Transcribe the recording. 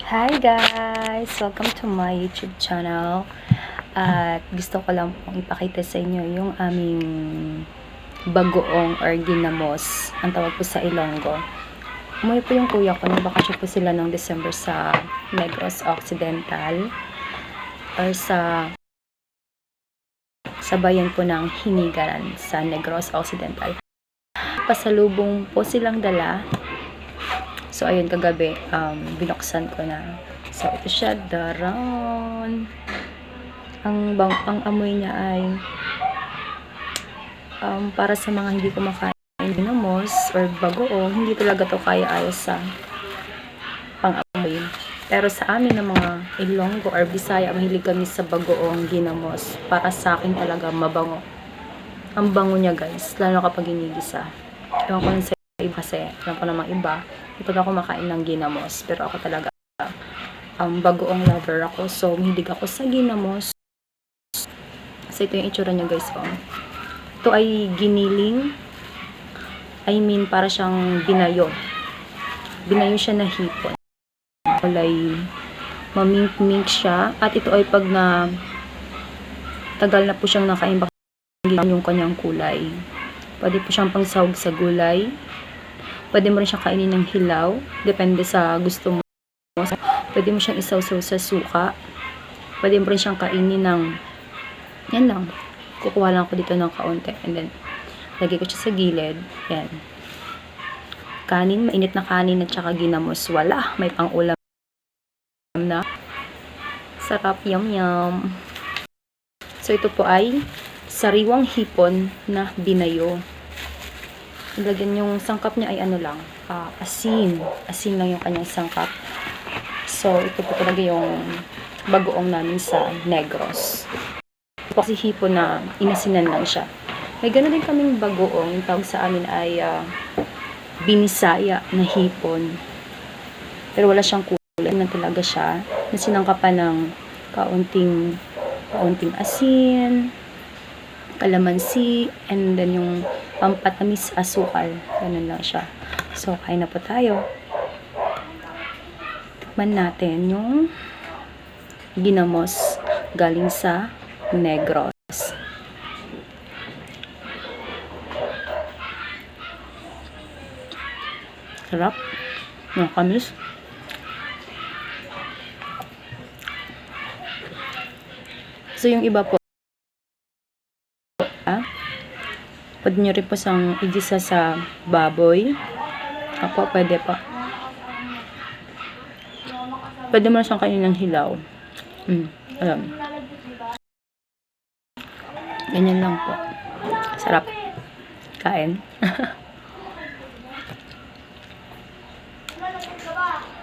Hi guys! Welcome to my YouTube channel. At gusto ko lang pong ipakita sa inyo yung aming bagoong or ginamos. Ang tawag po sa Ilonggo. Umuwi po yung kuya ko. Nagbakasyon po sila ng December sa Negros Occidental or sa bayan po ng Hinigaran sa Negros Occidental. Pasalubong po silang dala. So, ayun, kagabi, binuksan ko na. So, ito siya, daran. Ang amoy niya ay para sa mga hindi kumakain ginamos or bagoong, hindi talaga to kaya ayos sa pang-amoy. Pero sa amin ng mga Ilonggo or Bisaya, mahilig kami sa bagoong ginamos. Para sa akin talaga mabango. Ang bango niya guys, lalo kapag ginigisa. Ewan ko sa iba kasi, alam ko namang iba, pag ako makain ng ginamos, pero ako talaga bagoong lover ako, so mahilig ako sa ginamos. So ito yung itsura niya guys. Ito ay giniling, I mean para siyang binayo siya na hipon, kulay mamink-mink siya, at ito ay pag na tagal na po siyang nakaimbak yung kanyang kulay. Pwede po siyang pangsahog sa gulay. Pwede mo rin siyang kainin ng hilaw. Depende sa gusto mo. Pwede mo siyang isawsaw sa suka. Pwede mo rin siyang kainin ng yan lang. Kukuha lang ako dito ng kaunti. And then, lagay ko siya sa gilid. Yan. Kanin. Mainit na kanin at saka ginamos. Wala. May pang-ulam na. Sarap. Yum yum. So, ito po ay sariwang hipon na binayo. Ilagyan yung sangkap niya ay ano lang, asin. Asin lang yung kanyang sangkap. So, ito po talaga yung bagoong namin sa Negros. Kasi hipon na inasinan lang siya. May gano'n din kaming bagoong. Yung tawag sa amin ay binisaya na hipon. Pero wala siyang kulay. Na talaga siya. Na sinangkapan ng kaunting asin, kalamansi, and then yung pampatamis asukal. Ganun lang siya. So, kain na po tayo. Tikman natin yung ginamos galing sa Negros. Sarap. Nakamis. So, yung iba po, pwede nyo rin po sang igisa sa baboy. Ako, pwede pa. Pwede mo na siyang kainin ng hilaw. Alam. Ganyan lang po. Sarap. Kain.